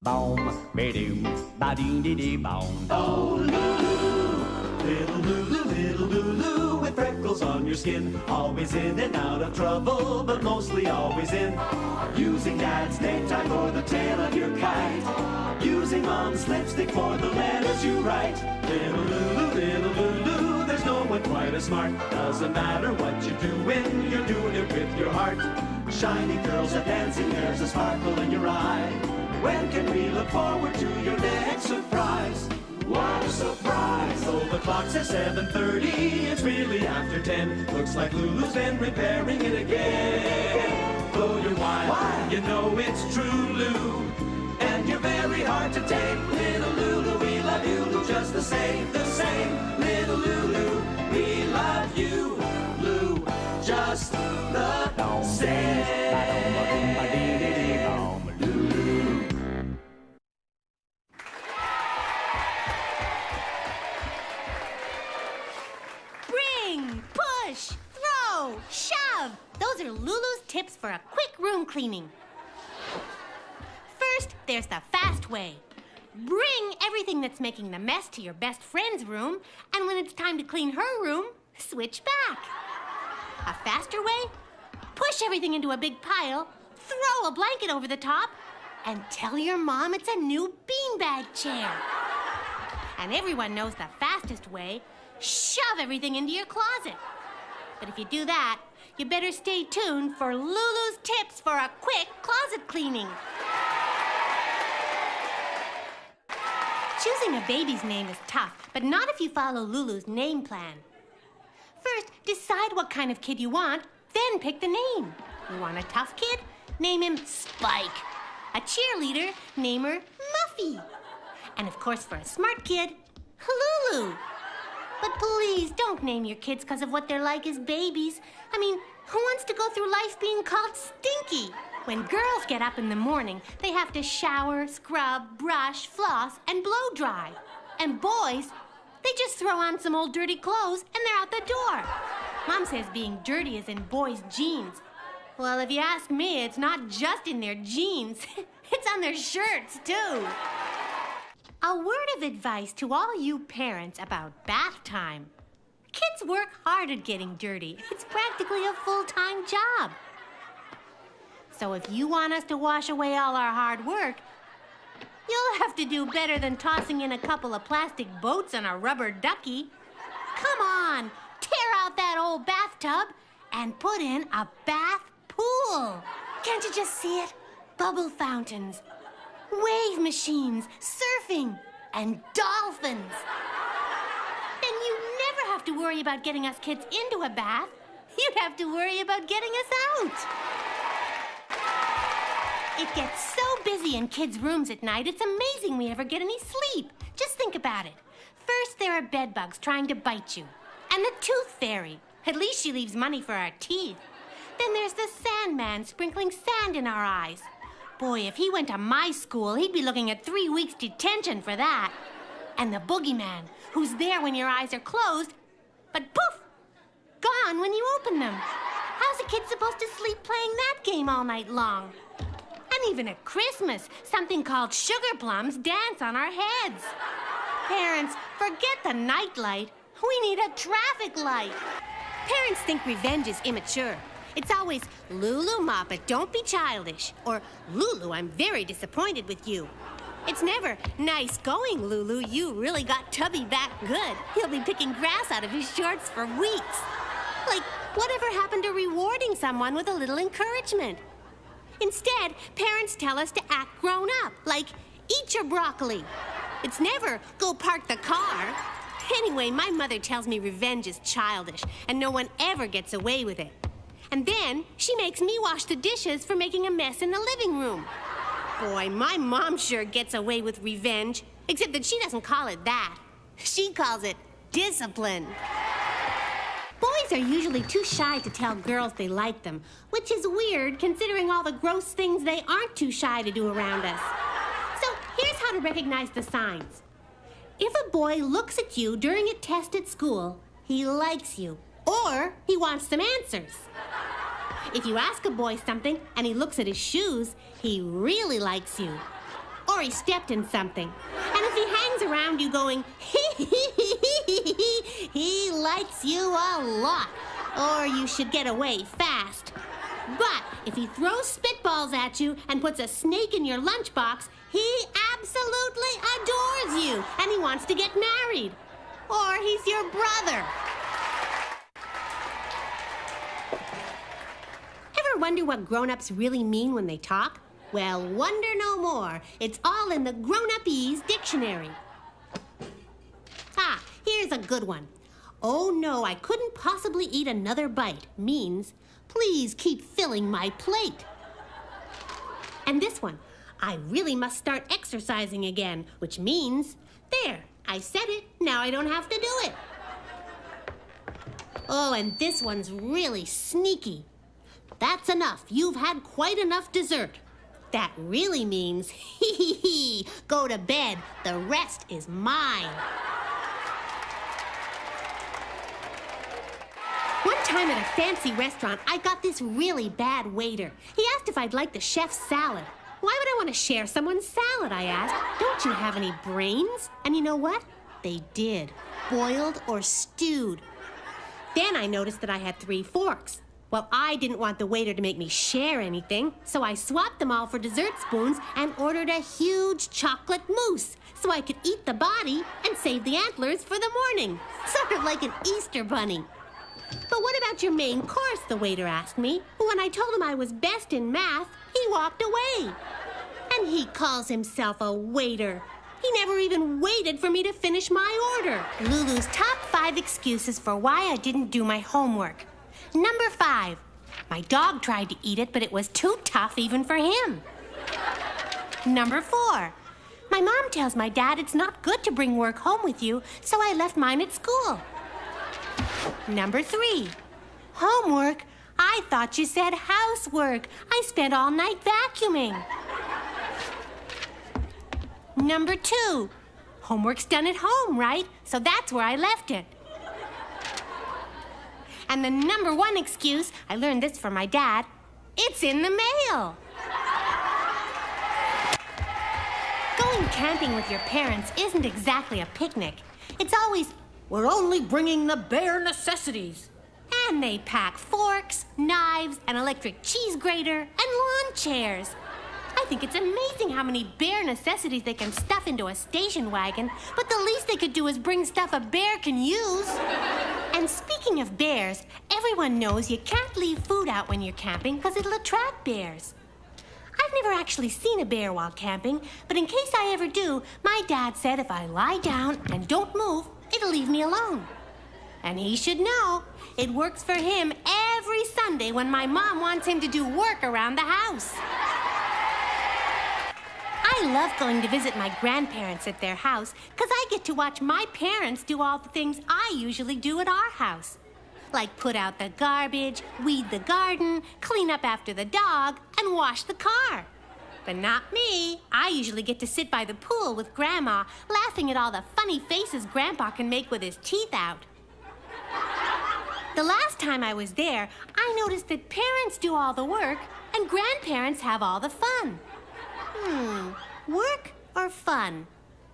Boom, ba-doom, ba-dee-dee-dee-boom. Oh, little Lulu, with freckles on your skin. Always in and out of trouble, but mostly always in. Using Dad's necktie for the tail of your kite. Using Mom's lipstick for the letters you write. Little Lulu, there's no one quite as smart. Doesn't matter what you're doing it with your heart. Shiny curls are dancing, there's a sparkle in your eye. When can we look forward to your next surprise? What a surprise! Oh, the clock says 7:30, it's really after 10. Looks like Lulu's been repairing it again. Blow your wine, you know it's true, Lou. And you're very hard to take. Little Lulu, we love you just the same. Little Lulu, we love you, Lou, just the same. Push, throw, shove. Those are Lulu's tips for a quick room cleaning. First, there's the fast way. Bring everything that's making the mess to your best friend's room, and when it's time to clean her room, switch back. A faster way? Push everything into a big pile, throw a blanket over the top, and tell your mom it's a new beanbag chair. And everyone knows the fastest way. Shove everything into your closet. But if you do that, you better stay tuned for Lulu's tips for a quick closet cleaning. Choosing a baby's name is tough, but not if you follow Lulu's name plan. First, decide what kind of kid you want, then pick the name. You want a tough kid? Name him Spike. A cheerleader? Name her Muffy. And of course, for a smart kid, Lulu. But please, don't name your kids because of what they're like as babies. I mean, who wants to go through life being called Stinky? When girls get up in the morning, they have to shower, scrub, brush, floss, and blow dry. And boys, they just throw on some old dirty clothes and they're out the door. Mom says being dirty is in boys' jeans. Well, if you ask me, it's not just in their jeans. It's on their shirts, too. A word of advice to all you parents about bath time. Kids work hard at getting dirty. It's practically a full-time job. So if you want us to wash away all our hard work, you'll have to do better than tossing in a couple of plastic boats and a rubber ducky. Come on, tear out that old bathtub and put in a bath pool. Can't you just see it? Bubble fountains, wave machines, surfing, and dolphins. Then you never have to worry about getting us kids into a bath. You'd have to worry about getting us out. It gets so busy in kids' rooms at night, it's amazing we ever get any sleep. Just think about it. First, there are bed bugs trying to bite you. And the tooth fairy. At least she leaves money for our teeth. Then there's the Sandman sprinkling sand in our eyes. Boy, if he went to my school, he'd be looking at 3 weeks detention for that. And the boogeyman, who's there when your eyes are closed, but poof, gone when you open them. How's a kid supposed to sleep playing that game all night long? And even at Christmas, something called sugar plums dance on our heads. Parents, forget the nightlight. We need a traffic light. Parents think revenge is immature. It's always, Lulu Moppet, don't be childish. Or, Lulu, I'm very disappointed with you. It's never, nice going, Lulu. You really got Tubby back good. He'll be picking grass out of his shorts for weeks. Like, whatever happened to rewarding someone with a little encouragement? Instead, parents tell us to act grown up, like, eat your broccoli. It's never, go park the car. Anyway, my mother tells me revenge is childish, and no one ever gets away with it. And then she makes me wash the dishes for making a mess in the living room. Boy, my mom sure gets away with revenge, except that she doesn't call it that. She calls it discipline. Boys are usually too shy to tell girls they like them, which is weird considering all the gross things they aren't too shy to do around us. So here's how to recognize the signs. If a boy looks at you during a test at school, he likes you, or he wants some answers. If you ask a boy something and he looks at his shoes, he really likes you. Or or he stepped in something. And if he hangs around you going, he likes you a lot, or you should get away fast. But if he throws spitballs at you and puts a snake in your lunchbox, he absolutely adores you, and he wants to get married. Or he's your brother. Ever wonder what grown-ups really mean when they talk? Well, wonder no more. It's all in the Grown-Up-Ease dictionary. Ah, here's a good one. Oh no, I couldn't possibly eat another bite means, please keep filling my plate. And this one, I really must start exercising again, which means, there, I said it, now I don't have to do it. Oh, and this one's really sneaky. That's enough. You've had quite enough dessert. That really means, go to bed. The rest is mine. One time at a fancy restaurant, I got this really bad waiter. He asked if I'd like the chef's salad. Why would I want to share someone's salad, I asked. Don't you have any brains? And you know what? They did. Boiled or stewed. Then I noticed that I had 3 forks. Well, I didn't want the waiter to make me share anything, so I swapped them all for dessert spoons and ordered a huge chocolate mousse so I could eat the body and save the antlers for the morning. Sort of like an Easter bunny. But what about your main course, the waiter asked me. When I told him I was best in math, he walked away. And he calls himself a waiter. He never even waited for me to finish my order. Lulu's top 5 excuses for why I didn't do my homework. Number 5, my dog tried to eat it, but it was too tough even for him. Number 4, my mom tells my dad it's not good to bring work home with you, so I left mine at school. Number 3, homework? I thought you said housework. I spent all night vacuuming. Number 2, homework's done at home, right? So that's where I left it. And the number 1 excuse, I learned this from my dad, it's in the mail. Going camping with your parents isn't exactly a picnic. It's always, we're only bringing the bare necessities. And they pack forks, knives, an electric cheese grater, and lawn chairs. I think it's amazing how many bare necessities they can stuff into a station wagon, but the least they could do is bring stuff a bear can use. And speaking of bears, everyone knows you can't leave food out when you're camping because it'll attract bears. I've never actually seen a bear while camping, but in case I ever do, my dad said if I lie down and don't move, it'll leave me alone. And he should know, it works for him every Sunday when my mom wants him to do work around the house. I love going to visit my grandparents at their house because I get to watch my parents do all the things I usually do at our house. Like put out the garbage, weed the garden, clean up after the dog, and wash the car. But not me. I usually get to sit by the pool with Grandma, laughing at all the funny faces Grandpa can make with his teeth out. The last time I was there, I noticed that parents do all the work and grandparents have all the fun. Work or fun?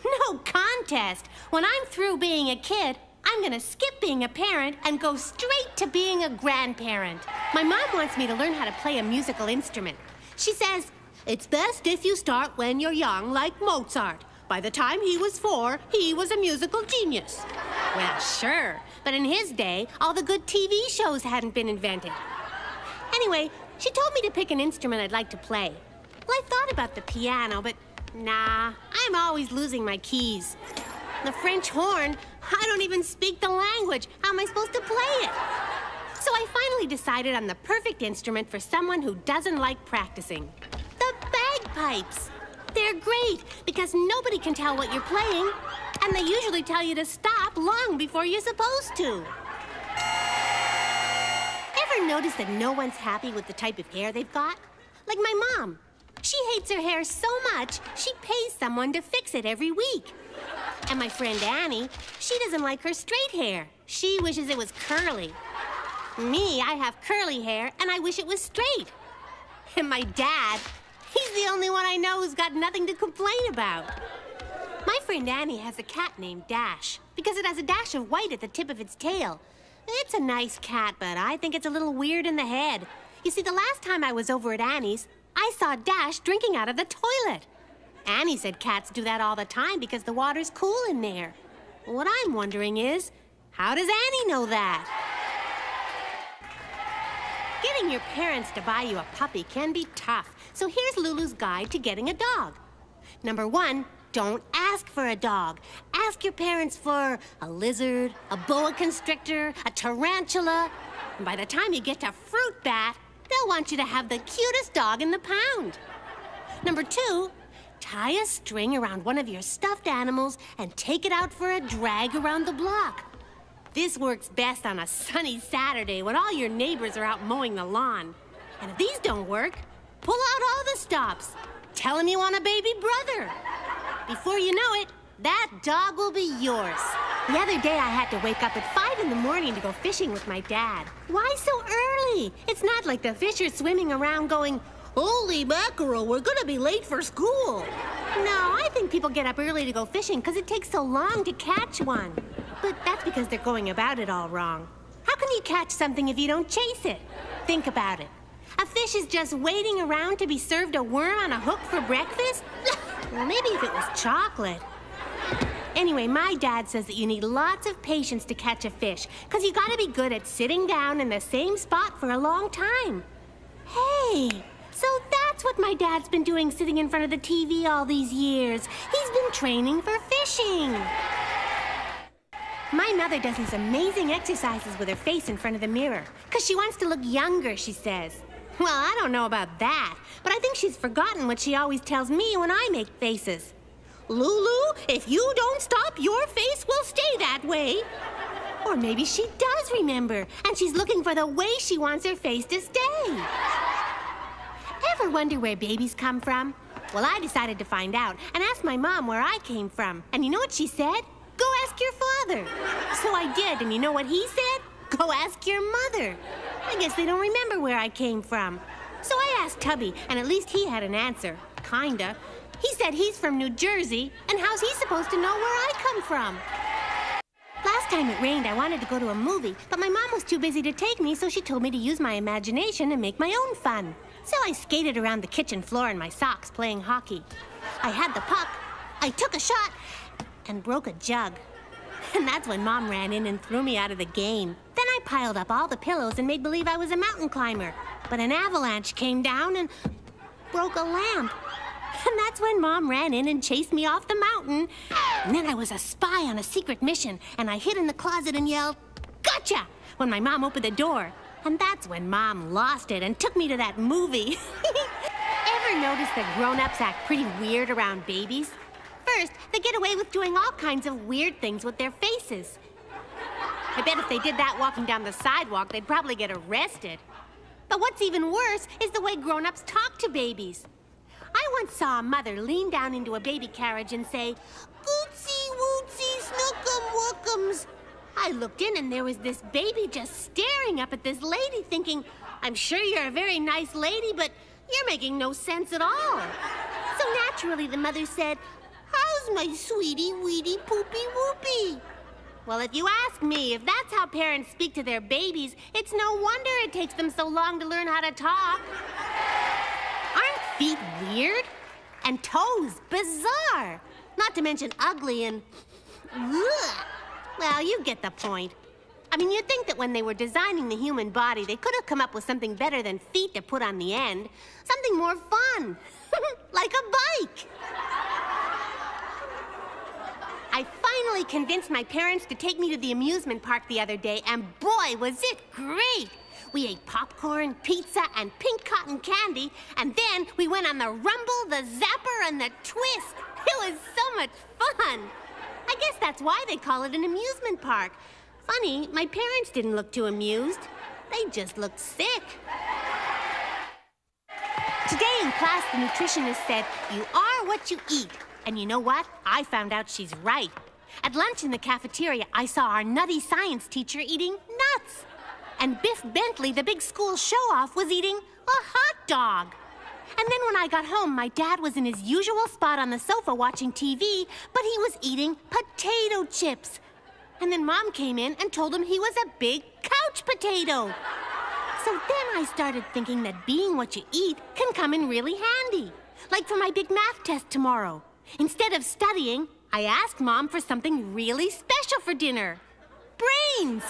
No contest. When I'm through being a kid, I'm gonna skip being a parent and go straight to being a grandparent. My mom wants me to learn how to play a musical instrument. She says, it's best if you start when you're young, like Mozart. By the time he was 4, he was a musical genius. Well, sure, but in his day, all the good TV shows hadn't been invented. Anyway, she told me to pick an instrument I'd like to play. Well, I thought about the piano, but nah, I'm always losing my keys. The French horn, I don't even speak the language. How am I supposed to play it? So I finally decided on the perfect instrument for someone who doesn't like practicing. The bagpipes. They're great because nobody can tell what you're playing, and they usually tell you to stop long before you're supposed to. Ever notice that no one's happy with the type of hair they've got? Like my mom. She hates her hair so much, she pays someone to fix it every week. And my friend Annie, she doesn't like her straight hair. She wishes it was curly. Me, I have curly hair, and I wish it was straight. And my dad, He's the only one I know who's got nothing to complain about. My friend Annie has a cat named Dash because it has a dash of white at the tip of its tail. It's a nice cat, but I think it's a little weird in the head. You see, the last time I was over at Annie's, I saw Dash drinking out of the toilet. Annie said cats do that all the time because the water's cool in there. What I'm wondering is, how does Annie know that? Getting your parents to buy you a puppy can be tough, so here's Lulu's guide to getting a dog. Number 1, don't ask for a dog. Ask your parents for a lizard, a boa constrictor, a tarantula. And by the time you get to fruit bat, they'll want you to have the cutest dog in the pound. Number 2, tie a string around one of your stuffed animals and take it out for a drag around the block. This works best on a sunny Saturday when all your neighbors are out mowing the lawn. And if these don't work, pull out all the stops. Tell them you want a baby brother. Before you know it, that dog will be yours. The other day I had to wake up at 5 in the morning to go fishing with my dad. Why so early? It's not like the fish are swimming around going, "Holy mackerel, we're gonna be late for school." No, I think people get up early to go fishing because it takes so long to catch one. But that's because they're going about it all wrong. How can you catch something if you don't chase it? Think about it. A fish is just waiting around to be served a worm on a hook for breakfast? Well, maybe if it was chocolate. Anyway, my dad says that you need lots of patience to catch a fish because you gotta be good at sitting down in the same spot for a long time. Hey, so that's what my dad's been doing sitting in front of the TV all these years. He's been training for fishing. My mother does these amazing exercises with her face in front of the mirror because she wants to look younger, she says. Well, I don't know about that, but I think she's forgotten what she always tells me when I make faces. "Lulu, if you don't stop, your face will stay that way." Or maybe she does remember, and she's looking for the way she wants her face to stay. Ever wonder where babies come from? Well, I decided to find out and asked my mom where I came from. And you know what she said? Go ask your father. So I did, and you know what he said? Go ask your mother. I guess they don't remember where I came from. So I asked Tubby, and at least he had an answer. Kinda. He said he's from New Jersey, and how's he supposed to know where I come from? Last time it rained, I wanted to go to a movie, but my mom was too busy to take me, so she told me to use my imagination and make my own fun. So I skated around the kitchen floor in my socks playing hockey. I had the puck, I took a shot, and broke a jug. And that's when Mom ran in and threw me out of the game. Then I piled up all the pillows and made believe I was a mountain climber. But an avalanche came down and broke a lamp. And that's when Mom ran in and chased me off the mountain. And then I was a spy on a secret mission, and I hid in the closet and yelled, "Gotcha!" when my mom opened the door. And that's when Mom lost it and took me to that movie. Ever notice that grown-ups act pretty weird around babies? First, they get away with doing all kinds of weird things with their faces. I bet if they did that walking down the sidewalk, they'd probably get arrested. But what's even worse is the way grown-ups talk to babies. I once saw a mother lean down into a baby carriage and say, "Gootsy wootsy snookum wookums." I looked in and there was this baby just staring up at this lady thinking, "I'm sure you're a very nice lady, but you're making no sense at all." So naturally the mother said, "How's my sweetie weedy poopy whoopy?" Well, if you ask me, if that's how parents speak to their babies, it's no wonder it takes them so long to learn how to talk. Aren't feet weird? And toes bizarre? Not to mention ugly and... ugh. Well, you get the point. I mean, you'd think that when they were designing the human body, they could have come up with something better than feet to put on the end. Something more fun. Like a bike. I finally convinced my parents to take me to the amusement park the other day, and boy, was it great! We ate popcorn, pizza, and pink cotton candy, and then we went on the rumble, the zapper, and the twist. It was so much fun. I guess that's why they call it an amusement park. Funny, my parents didn't look too amused. They just looked sick. Today in class, the nutritionist said, "You are what you eat." And you know what? I found out she's right. At lunch in the cafeteria, I saw our nutty science teacher eating nuts. And Biff Bentley, the big school show-off, was eating a hot dog. And then when I got home, my dad was in his usual spot on the sofa watching TV, but he was eating potato chips. And then Mom came in and told him he was a big couch potato. So then I started thinking that being what you eat can come in really handy. Like for my big math test tomorrow. Instead of studying, I asked Mom for something really special for dinner. Brains!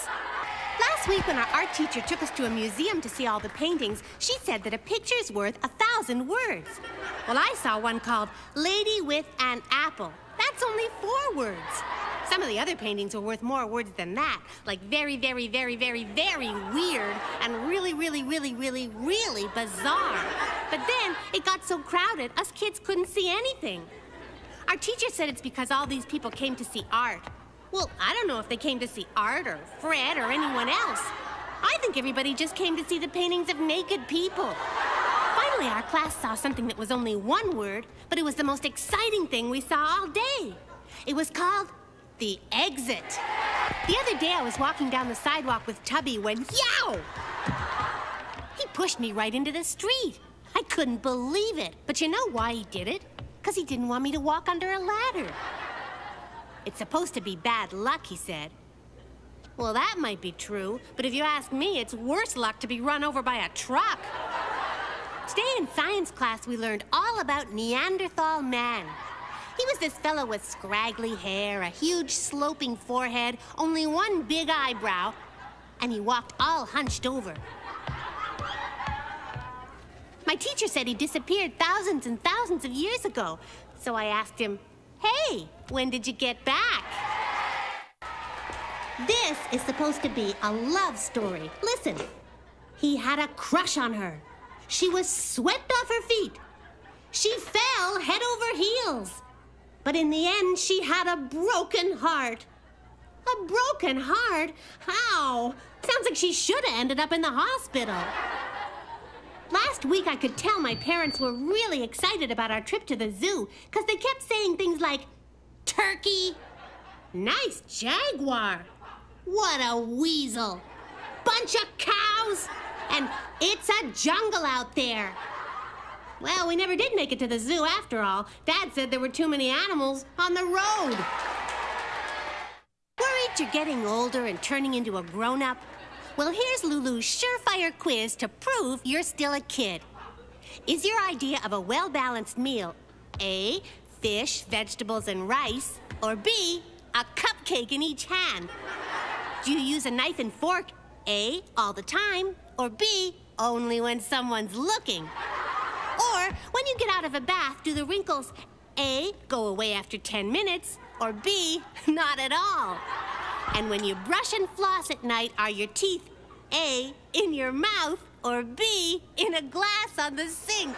Last week when our art teacher took us to a museum to see all the paintings, she said that a picture's worth 1,000 words. Well, I saw one called Lady with an Apple. That's only 4 words. Some of the other paintings were worth more words than that, like very, very, very, very, very weird and really, really, really, really, really bizarre. But then it got so crowded, us kids couldn't see anything. Our teacher said it's because all these people came to see art. Well, I don't know if they came to see art or Fred or anyone else. I think everybody just came to see the paintings of naked people. Finally, our class saw something that was only 1 word, but it was the most exciting thing we saw all day. It was called the exit. The other day I was walking down the sidewalk with Tubby when, yow! He pushed me right into the street. I couldn't believe it. But you know why he did it? Because he didn't want me to walk under a ladder. It's supposed to be bad luck, he said. Well, that might be true, but if you ask me, it's worse luck to be run over by a truck. Today in science class, we learned all about Neanderthal man. He was this fellow with scraggly hair, a huge sloping forehead, only 1 big eyebrow, and he walked all hunched over. My teacher said he disappeared thousands and thousands of years ago, so I asked him, hey, when did you get back? This is supposed to be a love story. Listen. He had a crush on her. She was swept off her feet. She fell head over heels. But in the end, she had a broken heart. A broken heart? How? Sounds like she should have ended up in the hospital. Last week, I could tell my parents were really excited about our trip to the zoo because they kept saying things like, turkey, nice jaguar, what a weasel, bunch of cows, and it's a jungle out there. Well, we never did make it to the zoo after all. Dad said there were too many animals on the road. Worried you're getting older and turning into a grown-up? Well, here's Lulu's surefire quiz to prove you're still a kid. Is your idea of a well-balanced meal A, fish, vegetables, and rice, or B, a cupcake in each hand? Do you use a knife and fork A, all the time, or B, only when someone's looking? Or when you get out of a bath, do the wrinkles A, go away after 10 minutes, or B, not at all? And when you brush and floss at night, are your teeth A, in your mouth, or B, in a glass on the sink?